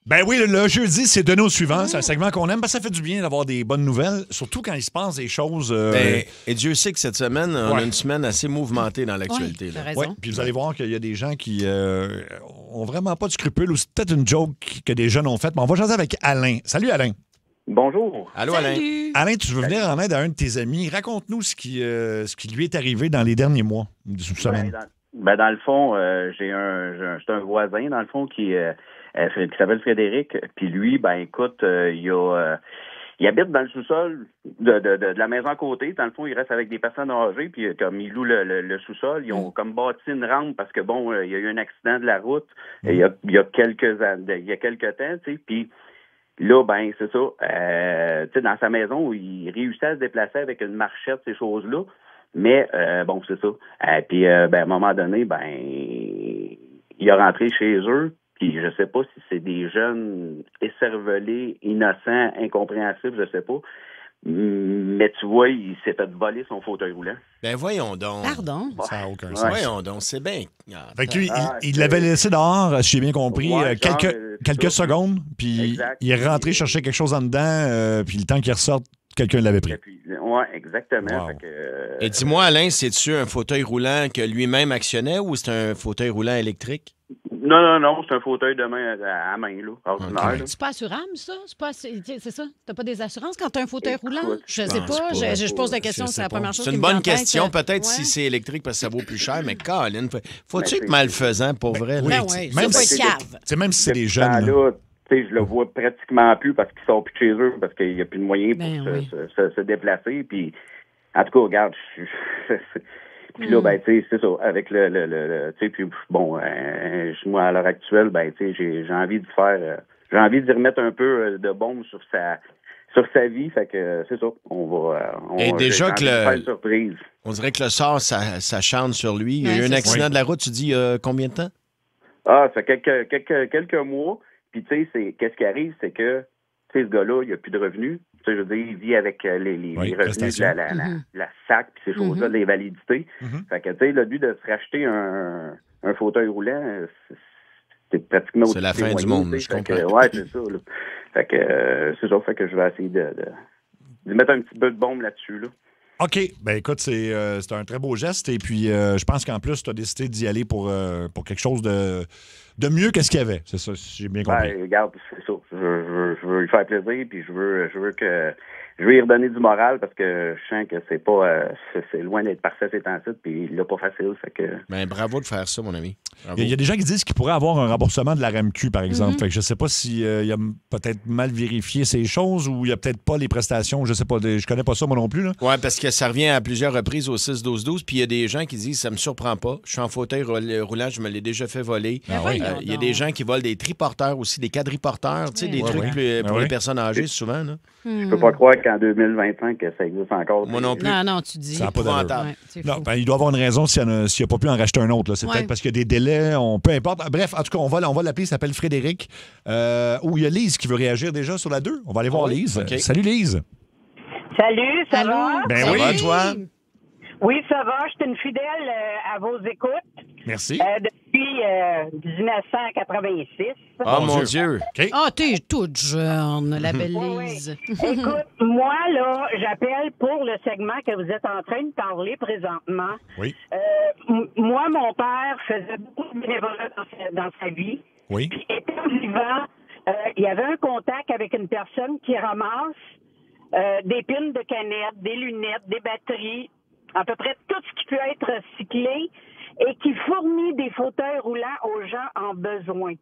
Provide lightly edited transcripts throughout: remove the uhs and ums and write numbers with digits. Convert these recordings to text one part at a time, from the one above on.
Ben oui, le jeudi, c'est donné au suivant. C'est un segment qu'on aime. Ça fait du bien d'avoir des bonnes nouvelles, surtout quand il se passe des choses. Et Dieu sait que cette semaine, on a une semaine assez mouvementée dans l'actualité. Ouais, t'as raison. Oui, puis vous allez voir qu'il y a des gens qui ont vraiment pas de scrupules ou c'est peut-être une joke que des jeunes ont faite. Mais on va jaser avec Alain. Salut, Alain. Bonjour. Allô, Alain? Salut. Alain, tu veux venir en aide à un de tes amis. Raconte-nous ce qui lui est arrivé dans les derniers mois, semaines. Dans le fond, j'ai un voisin, dans le fond, qui s'appelle Frédéric. Puis lui, écoute, il habite dans le sous-sol de la maison à côté. Dans le fond, il reste avec des personnes âgées. Puis comme il loue le sous-sol, ils ont comme bâti une rampe parce que, il y a eu un accident de la route il y a quelques temps, tu sais. Puis là, c'est ça. Tu sais, dans sa maison, il réussit à se déplacer avec une marchette, ces choses-là. Mais, c'est ça. Puis, à un moment donné, il est rentré chez eux. Puis, je sais pas si c'est des jeunes écervelés, innocents, incompréhensifs, je sais pas. Mais tu vois, il s'est fait voler son fauteuil roulant. Ben voyons donc. Pardon? Ça n'a aucun sens. Voyons donc, c'est bien. Fait que lui, il l'avait laissé dehors, si j'ai bien compris, quelques secondes, puis exact. il est rentré chercher quelque chose en dedans, puis le temps qu'il ressorte, quelqu'un l'avait pris. Oui, exactement. Wow. Fait que, Et dis-moi, Alain, c'est-tu un fauteuil roulant que lui-même actionnait ou c'est un fauteuil roulant électrique? Non, c'est un fauteuil de main à main, là, ordinaire. Okay. Là. C'est pas assurable, ça? C'est ça? T'as pas des assurances quand t'as un fauteuil roulant? Écoute, Je sais pas. Je pose la question, c'est la première chose C'est qui une me vient bonne en tête. question, peut-être Ouais. si c'est électrique parce que ça vaut plus cher, mais Colin, faut-tu Ben, être malfaisant pour vrai? oui, là? Ben oui, même ça si- faut être cave. Même si c'est des Depuis jeunes. ce là. temps-là, tu sais, je le vois pratiquement plus parce qu'ils sont plus de chez eux, parce qu'il n'y a plus de moyens pour Ben oui. se déplacer. Puis, en tout cas, regarde, puis là, tu sais, c'est ça, avec le tu sais, puis bon, moi, à l'heure actuelle, tu sais, j'ai envie de faire, j'ai envie d'y remettre un peu de bombe sur sa vie, fait que c'est ça, Et déjà j'ai que envie de faire une surprise. On dirait que le sort, ça chante sur lui. Il y a Ouais, eu un c'est accident ça. de la route, tu dis, il y a combien de temps? Ah, ça fait quelques mois, puis tu sais, qu'est-ce qui arrive, c'est que, tu sais, ce gars-là, il a plus de revenus. Tu sais, je veux dire, il vit avec les revenus prestations. de la SAC puis ces choses-là, les validités. Fait que, tu sais, le but de se racheter un fauteuil roulant, c'est pratiquement C'est la au-dessus fin des du moyens, monde, tu sais. je Fait que, comprends. ouais, c'est ça. Là. Fait que, c'est ça. Fait que je vais essayer de mettre un petit peu de bombe là-dessus, là. OK. Ben écoute, c'est un très beau geste. Et puis, je pense qu'en plus, tu as décidé d'y aller pour quelque chose de mieux que ce qu'il y avait. C'est ça, si j'ai bien compris. Regarde, c'est ça. Je veux lui faire plaisir, puis je veux lui redonner du moral parce que je sens que c'est pas c'est loin d'être parfait ces temps-ci, puis il l'a pas facile. Fait que Ben, bravo de faire ça, mon ami. Bravo. Il y a des gens qui disent qu'il pourrait avoir un remboursement de la RAMQ, par exemple. Fait que je sais pas si il a peut-être mal vérifié ces choses ou il y a peut-être pas les prestations. Je sais pas. Je connais pas ça, moi non plus. Là. Oui, parce que ça revient à plusieurs reprises au 6-12-12, puis il y a des gens qui disent ça me surprend pas. Je suis en fauteuil roulant, je me l'ai déjà fait voler. Ben voyons Il y a donc. des gens qui volent des triporteurs aussi, des quadriporteurs, tu sais, des Ouais, trucs ouais. pour Ouais. les personnes âgées, souvent. Là. je peux pas croire qu'en 2025 que ça existe encore. Moi non plus. Non, tu dis. Ça a pas d'allure. épouvantable. Ouais, c'est Non, fou. ben, il doit avoir une raison s'il n'a pas pu en racheter un autre. là. C'est Ouais. peut-être parce qu'il y a des délais, peu importe. Bref, en tout cas, on va l'appeler, il s'appelle Frédéric. Ou il y a Lise qui veut réagir déjà sur la 2. On va aller voir Lise. OK. Salut Lise. Salut, ça Allô? va? Ben Ça oui. va, toi? Oui, ça va. Je suis une fidèle à vos écoutes Merci. depuis 1986. Oh Mon mon Dieu. Dieu. OK. Ah, t'es toute jeune, la belle Oui, Lise. Écoute, moi, là, j'appelle pour le segment que vous êtes en train de parler présentement. Oui. Moi, mon père faisait beaucoup de bénévolat dans sa vie. Oui. Puis, étant vivant, il y avait un contact avec une personne qui ramasse des pines de canettes, des lunettes, des batteries, à peu près tout ce qui peut être recyclé et qui fournit des fauteuils roulants aux gens en besoin.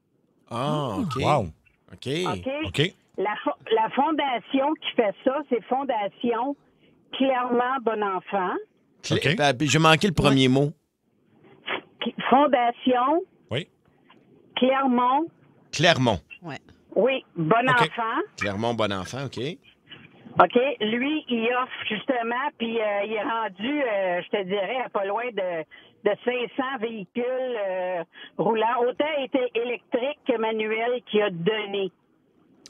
Ah, OK. Wow. OK. OK? OK. La fondation qui fait ça, c'est Fondation Clairement Bon Enfant. OK. Ben, j'ai manqué le premier mot. Fondation Oui. Clermont, Clermont. Ouais. oui, Bon OK. Enfant. Clermont, bon enfant, OK. OK? Lui, il offre justement, puis il est rendu, je te dirais, à pas loin de 500 véhicules roulants, autant électriques que manuels qu'il a donné.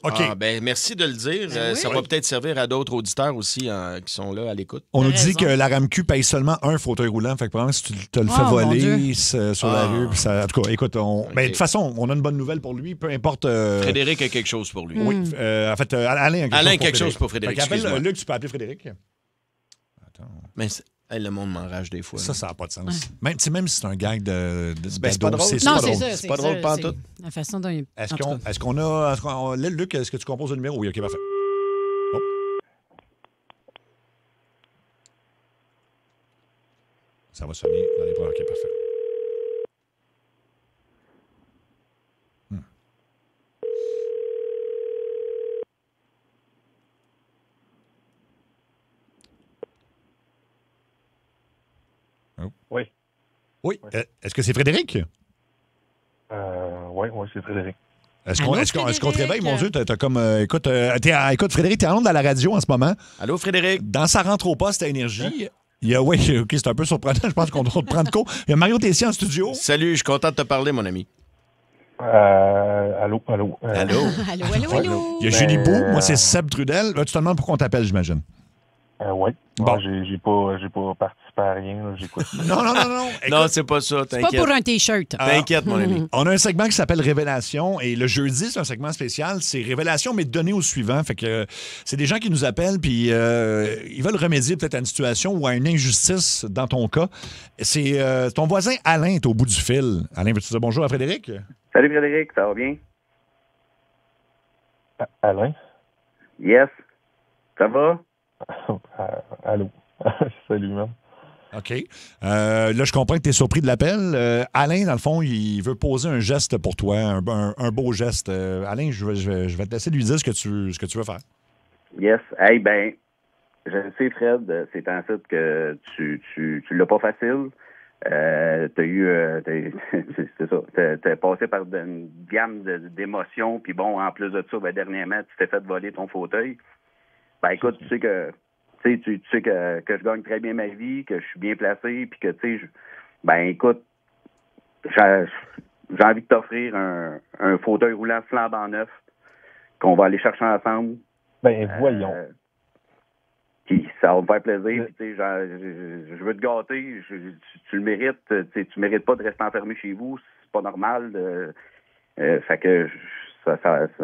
OK. Ah, ben, merci de le dire. Ben oui. Ça va peut-être servir à d'autres auditeurs aussi qui sont là à l'écoute. On nous T'as dit raison. que la RAMQ paye seulement un fauteuil roulant. Fait que probablement, si tu te le fais Oh, mon voler Dieu. sur la rue, puis ça, en tout cas, écoute, ben, de toute façon, on a une bonne nouvelle pour lui, peu importe. Frédéric a quelque chose pour lui. Oui, en fait, Alain a quelque Alain, chose pour quelque chose pour Frédéric, Fait qu'appelle, excuse-moi. Luc, tu peux appeler Frédéric. Attends. Mais le monde m'enrage des fois. Ça n'a pas de sens. Même, tu sais, même si c'est un gag de Ben, c'est pas d'ado, drôle. Non, pas c'est drôle. ça. C'est pas drôle pantoute. c'est la façon dont il... Est-ce en tout cas. qu'on a... Là, Luc, est-ce que tu composes le numéro? Oui, OK, parfait. Oh. Ça va sonner dans les bras. OK, parfait. Oh. Oui. Oui. Est-ce que c'est Frédéric? Oui, c'est Frédéric. Est-ce Allô, qu'on te réveille, Frédéric? mon Dieu? T'as comme... écoute, Frédéric, t'es en onde à la radio en ce moment. Allô, Frédéric? Dans sa rentre au poste à Énergie, il y a... Oui, OK, c'est un peu surprenant. Je pense qu'on doit te prendre court. Il y a Mario Tessier en studio. Salut, je suis content de te parler, mon ami. Allô? Allô? Allô, allô. Il y a Julie Beau. Moi, c'est Seb Trudel. Là, tu te demandes pourquoi on t'appelle, j'imagine. Oui. Bon. J'ai pas participé à rien. Là. J'écoute. Non. Non, Écoute, c'est pas ça, C'est pas t'inquiète. pour un T-shirt. T'inquiète, mon ami. on a un segment qui s'appelle Révélation et le jeudi, c'est un segment spécial. C'est Révélation, mais donné au suivant. Fait que c'est des gens qui nous appellent puis ils veulent remédier peut-être à une situation ou à une injustice dans ton cas. C'est ton voisin Alain est au bout du fil. Alain, veux-tu dire bonjour à Frédéric? Salut Frédéric, ça va bien? Alain? Yes. Ça va? Allô? Salut, man. OK. Là, je comprends que tu es surpris de l'appel. Alain, dans le fond, il veut poser un geste pour toi, un beau geste. Alain, je vais te laisser lui dire ce que tu veux faire. Yes. Hey, ben, je le sais, Fred, c'est un site que tu l'as pas facile. C'est ça. T'as passé par une gamme d'émotions, puis bon, en plus de ça, ben, dernièrement, tu t'es fait voler ton fauteuil. Ben, écoute, tu sais que je gagne très bien ma vie, que je suis bien placé, puis que, tu sais, ben, écoute, j'ai envie de t'offrir un fauteuil roulant flambant neuf qu'on va aller chercher ensemble. Ben, voyons. Puis ça va me faire plaisir. Puis, tu sais, je veux te gâter. Tu le mérites. Tu mérites pas de rester enfermé chez vous. C'est pas normal. Fait que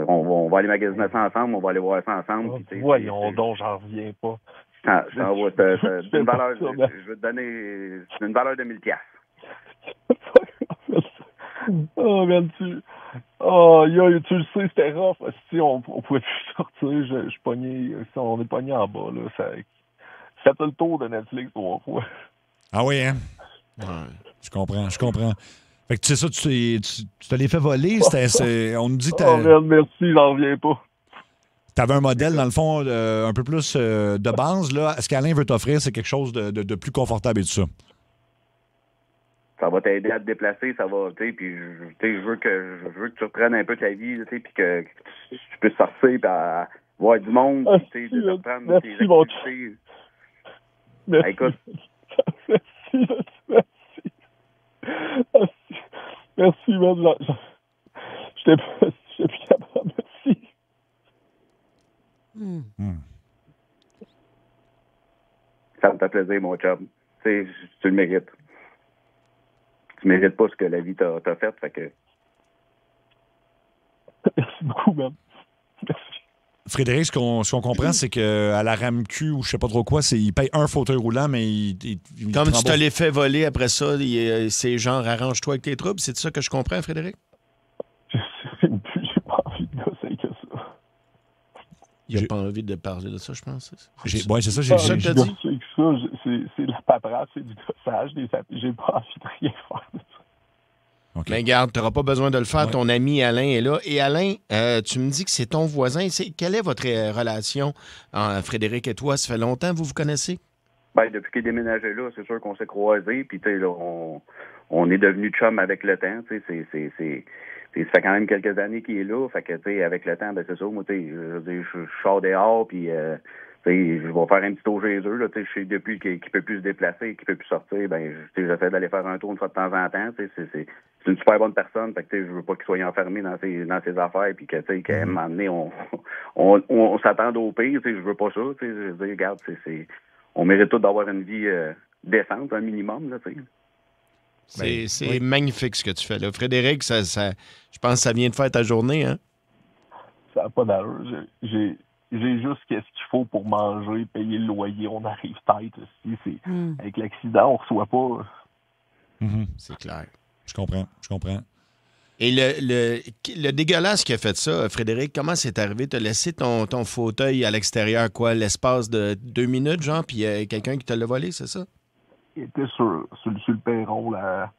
on va aller magasiner ça ensemble. On va aller voir ça ensemble. Oh, puis, tu sais, voyons donc, j'en reviens pas. c'est une valeur. pas ça, Je veux te donner une valeur de 1000 $. Oh, man, tu le sais, c'était rough. Si on pouvait plus sortir, je pognais, on est pogné en bas, là. Ça fait le tour de Netflix 3 fois. Ah oui, hein? Ouais. Je comprends. Fait que tu sais ça, tu te l'es fait voler. On nous dit que Oh, man, merci, j'en reviens pas. tu avais un modèle, dans le fond, un peu plus de base. Là. Ce qu'Alain veut t'offrir, c'est quelque chose de plus confortable et tout ça. Ça va t'aider à te déplacer, ça va, tu sais, puis je veux que tu reprennes un peu ta vie, tu sais, puis que tu puisses sortir, puis voir du monde, puis, tu sais, de reprendre merci, tes mon activités. Merci. Écoute. Merci, man. J'étais plus capable. Merci. Ça me fait plaisir, mon chum. Tu sais, tu le mérites. Tu mérites pas ce que la vie t'a fait que... Merci beaucoup, man. Merci. Frédéric, ce qu'on comprend, c'est qu'à la RAMQ ou je sais pas trop quoi, il paye un fauteuil roulant, mais il Comme prend tu te l'es fait voler après ça, c'est genre arrange-toi avec tes troubles. C'est ça que je comprends, Frédéric? J'ai pas envie de gosser que ça. Il n'a pas envie de parler de ça, je pense. Ouais, c'est ça. ça que t'as dit? C'est la paperasse, c'est du gossage. J'ai pas envie de rien faire de ça. OK. Mais garde, tu n'auras pas besoin de le faire. Ouais. Ton ami Alain est là. Et Alain, tu me dis que c'est ton voisin. Quelle est votre relation, Frédéric et toi? Ça fait longtemps que vous vous connaissez? Ben, depuis qu'il est déménagé là, c'est sûr qu'on s'est croisés, puis tu sais, là, on est devenus chum avec le temps, tu sais, ça fait quand même quelques années qu'il est là, fait que, tu sais, avec le temps, ben, c'est ça, moi, tu sais, je sors dehors, puis, tu sais, je vais faire un petit tour chez eux, là, tu sais, je sais depuis qu'il peut plus se déplacer, qu'il peut plus sortir, ben, tu sais, j'essaie d'aller faire un tour une fois de temps en temps, tu sais, c'est une super bonne personne. Fait que, je veux pas qu'il soit enfermé dans ses affaires puis que, qu'à un moment donné, on s'attende au pire. Je veux pas ça. Je veux dire, regarde, on mérite tous d'avoir une vie décente, un minimum. Là, c'est magnifique ce que tu fais là. Frédéric, je pense que ça vient de faire ta journée, hein? Ça n'a pas d'allure. J'ai juste qu'est-ce qu'il faut pour manger, payer le loyer. On arrive tête aussi. Avec l'accident, on reçoit pas. C'est clair. Je comprends. Et le dégueulasse qui a fait ça, Frédéric, comment c'est arrivé? Tu as laissé ton fauteuil à l'extérieur, quoi, l'espace de 2 minutes, genre, puis il y a quelqu'un qui te l'a volé, c'est ça? Il était sur le perron, là,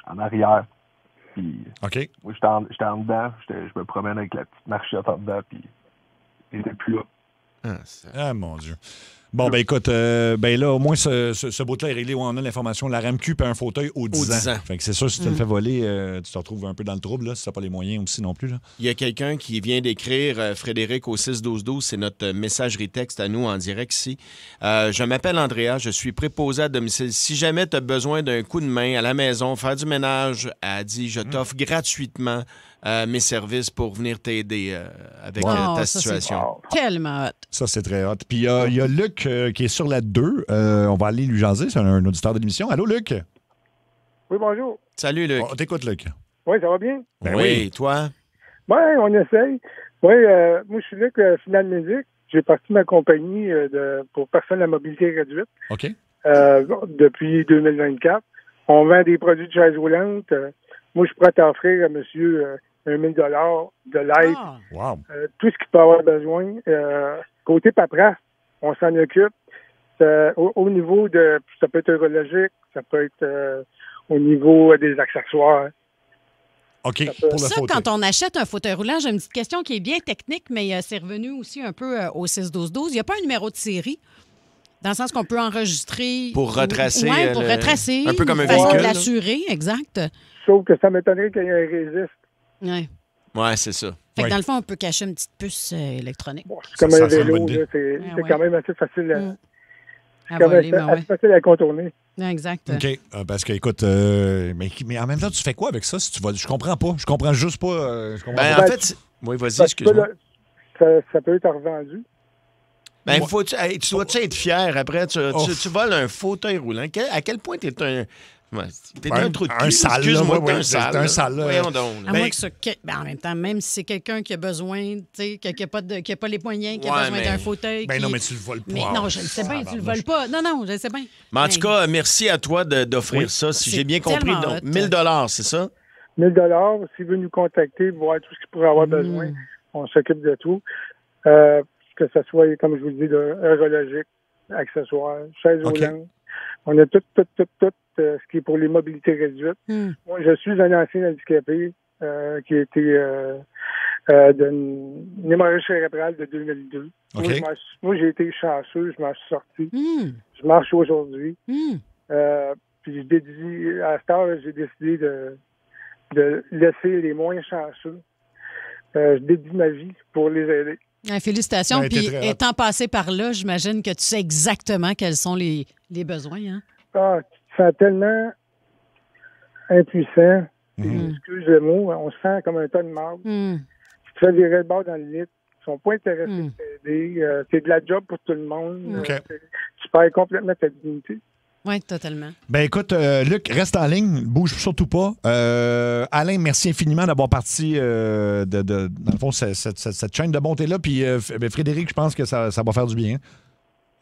en arrière. Puis, OK. moi, j'étais en dedans. Je me promène avec la petite marchette en dedans, puis il n'était plus là. Ah, mon Dieu. Bon, ben écoute, là, au moins, ce bout-là est réglé où on a l'information. La RAMQ paie un fauteuil aux 10 ans. Fait que c'est sûr, si tu te le fais voler, tu te retrouves un peu dans le trouble, là, si tu n'as pas les moyens aussi non plus. Là. Il y a quelqu'un qui vient d'écrire, Frédéric, au 6-12-12, c'est notre messagerie texte à nous en direct ici. Je m'appelle Andrea, je suis préposé à domicile. Si jamais tu as besoin d'un coup de main à la maison, faire du ménage, elle dit, je t'offre gratuitement mes services pour venir t'aider avec ta situation. C'est tellement hot. Ça, c'est très hot. Puis il y a Luc qui est sur la 2. On va aller lui jaser. C'est un auditeur de l'émission. Allô, Luc? Oui, bonjour. Salut, Luc. On t'écoute, Luc. Oui, ça va bien? Ben oui, toi? Oui, on essaye. Oui, moi, je suis Luc, Final Musique. J'ai parti ma compagnie pour personnes à mobilité réduite. OK. Depuis 2024. On vend des produits de chaise roulante. Moi, je suis prêt à offrir à monsieur 1 000 de l'aide. Ah. Wow. Tout ce qu'il peut avoir besoin. Côté paperasse, on s'en occupe. Au niveau de... Ça peut être urologique, ça peut être au niveau des accessoires. OK. Pour le Ça, fauteuil. quand on achète un fauteuil roulant, j'ai une petite question qui est bien technique, mais c'est revenu aussi un peu au 6-12-12. Il n'y a pas un numéro de série? Dans le sens qu'on peut enregistrer... Pour retracer. Oui, pour retracer. Un peu comme un façon véhicule. de l'assurer, exact. Sauf que ça m'étonnerait qu'il y ait un résiste. Ouais. Ouais, c'est ça. Fait que Ouais. dans le fond, on peut cacher une petite puce électronique. Bon, c'est comme Ça un serait une vélo, bonne idée. là, c'est Ouais. quand même assez facile À voler, mais assez facile à contourner. Exact. OK. Parce que, écoute, mais en même temps, tu fais quoi avec ça si tu vas. Je comprends pas. Je comprends juste pas. Je comprends Ben, pas. en fait, oui, vas-y, Parce que excuse-moi. là, ça peut être revendu. Ben, tu dois-tu être fier après? Tu voles un fauteuil roulant. À quel point t'es un... Ouais, t'es un trou de cul. Un sale, Excuse-moi, là, t'es oui, un sale. c'est un sale, là. Voyons donc. À moins que en même temps, même si c'est quelqu'un qui a besoin, tu sais, qui n'a pas les moyens, qui a Ouais, besoin mais- d'un fauteuil. Ben qui- non, mais tu le voles pas. Mais non, je le sais bien, tu le voles pas. Non, je le sais bien. Mais en tout cas, merci à toi d'offrir Oui. ça. Si C'est j'ai bien compris, tellement donc, hot. 1 000 c'est ça? 1 000 s'il veut nous contacter, voir tout ce qu'il pourrait avoir besoin, on s'occupe de tout. Que ce soit, comme je vous dis, urologique, accessoires, chaise OK. roulante. On a tout ce qui est pour les mobilités réduites. Moi, je suis un ancien handicapé qui a été d'une hémorragie cérébrale de 2002. OK. Moi, j'ai été chanceux, je m'en suis sorti. Hum, Je marche aujourd'hui. hum. Puis je dédie, à cette heure, j'ai décidé de laisser les moins chanceux. Je dédie ma vie pour les aider. Félicitations. Ben, Puis, t'es très hot. étant passé par là, j'imagine que tu sais exactement quels sont les besoins. Hein? Ah, tu te sens tellement impuissant. Mhm. Excuse le mot, on se sent comme un tas de marde. Hum, Tu te fais virer le bord dans le lit. Ils sont pas intéressés Mm. de t'aider. C'est de la job pour tout le monde. OK. Tu perds complètement ta dignité. Oui, totalement. Ben écoute, Luc, reste en ligne, bouge surtout pas. Alain, merci infiniment d'avoir parti dans le fond, cette chaîne de bonté-là. Puis Frédéric, je pense que ça va faire du bien.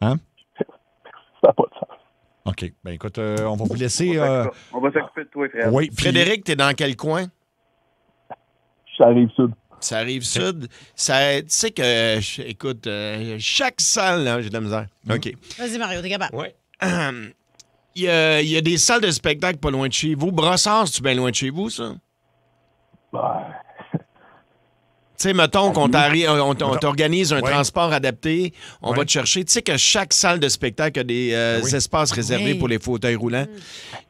Hein? Ça n'a pas de sens. OK. Ben écoute, on va vous laisser. On va s'occuper de toi, frère. Oui, puis- Frédéric, t'es dans quel coin? Ça arrive sud. Ça arrive sud. Tu sais que, écoute, chaque salle, là, j'ai de la misère. OK. Vas-y, Mario, t'es capable. Ouais. Il y a des salles de spectacle pas loin de chez vous. Brossard, c'est bien loin de chez vous, ça? Ben, Tu sais, mettons qu'on on t'organise un Ouais. transport adapté, on Ouais. va te chercher. Tu sais que chaque salle de spectacle a des Oui. espaces réservés Oui. pour les fauteuils roulants.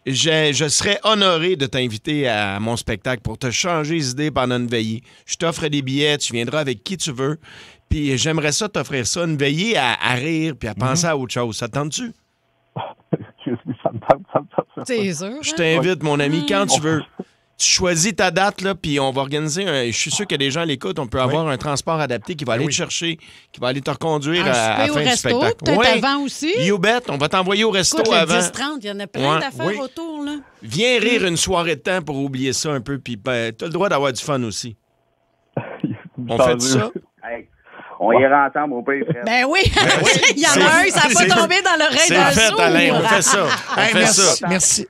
Je serais honoré de t'inviter à mon spectacle pour te changer les idées pendant une veillée. Je t'offre des billets, tu viendras avec qui tu veux. Puis j'aimerais ça t'offrir ça, une veillée à rire puis à penser à autre chose. Ça te tente-tu? ça me tente. C'est sûr. Je hein? t'invite, mon ami, quand tu veux. Tu choisis ta date, là, puis on va organiser je suis sûr qu'il y a des gens à l'écoute, on peut avoir un transport adapté qui va aller te chercher, qui va aller te reconduire à la fin du spectacle. Peut-être avant aussi. You bet, on va t'envoyer au resto Écoute, avant. Le 10-30, il y en a plein d'affaires autour, là. Viens rire une soirée de temps pour oublier ça un peu, puis t'as le droit d'avoir du fun aussi. On fait ça? Hey, on ira ensemble au pays, frère. Ben oui! Il y en a un, ça n'a pas tombé dans l'oreille d'un sourd. C'est fait, Alain, on fait ça. Merci.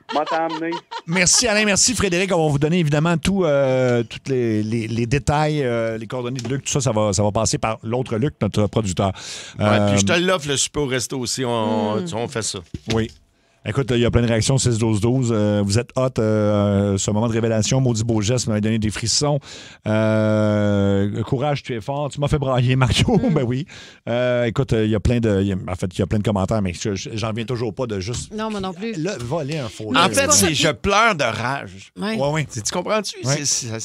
Merci, Alain, merci, Frédéric. On va vous donner évidemment tous les détails, les coordonnées de Luc, tout ça, ça va passer par l'autre Luc, notre producteur. Puis je te l'offre, le super au resto aussi, on fait ça. Oui. Écoute, il y a plein de réactions, 6-12-12. Vous êtes hot. Ce moment de révélation, maudit beau geste m'avait donné des frissons. Courage, tu es fort. Tu m'as fait brailler, Mario. Ben oui. Écoute, il y a plein de commentaires, mais j'en reviens toujours pas de juste... Non, moi non plus. Là, voler un faux. En fait, c'est je pleure de rage. Oui. Tu comprends-tu? Ouais. C'est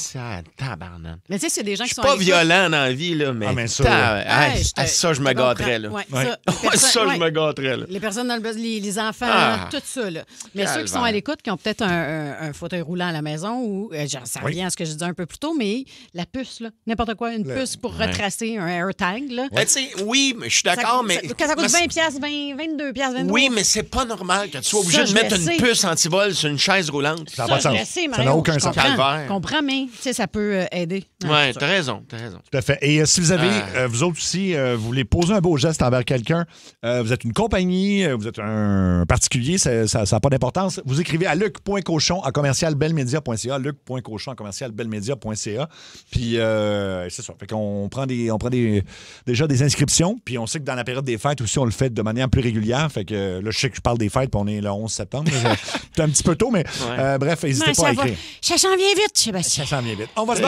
tabarnak. Mais tu sais, c'est des gens qui sont... Je suis pas violent dans la vie, là, mais ça, je me gâterais, là. Ça, je me gâterais, là. Les personnes dans le bus, les enfants, tout ça, là. Mais ceux qui sont à l'écoute, qui ont peut-être un fauteuil roulant à la maison, ou ça revient à ce que je disais un peu plus tôt, mais la puce, là, n'importe quoi, une puce pour retracer un AirTag, là. Oui, mais je suis d'accord, mais... Ça coûte 20 $, 22 $, 23. Oui, mais c'est pas normal que tu sois obligé de mettre une puce anti-vol sur une chaise roulante. Ça n'a pas de sens. Ça n'a aucun sens. Je comprends, mais tu sais, ça peut aider. Oui, t'as raison. Tout à fait. Et si vous avez, vous autres aussi, vous voulez poser un beau geste envers quelqu'un, vous êtes une compagnie, vous êtes un particulier, ça n'a pas d'importance. Vous écrivez à luc.cochon@commercialbelmedia.ca, luc.cochon@commercialbelmedia.ca. Puis c'est ça. Fait qu'on prend déjà des inscriptions, puis on sait que dans la période des fêtes aussi, on le fait de manière plus régulière. Fait que là, je sais que je parle des fêtes, puis on est le 11 septembre. C'est un petit peu tôt, mais bref, n'hésitez pas à écrire. Ça s'en vient vite, Sébastien. Ça s'en vient vite. On va se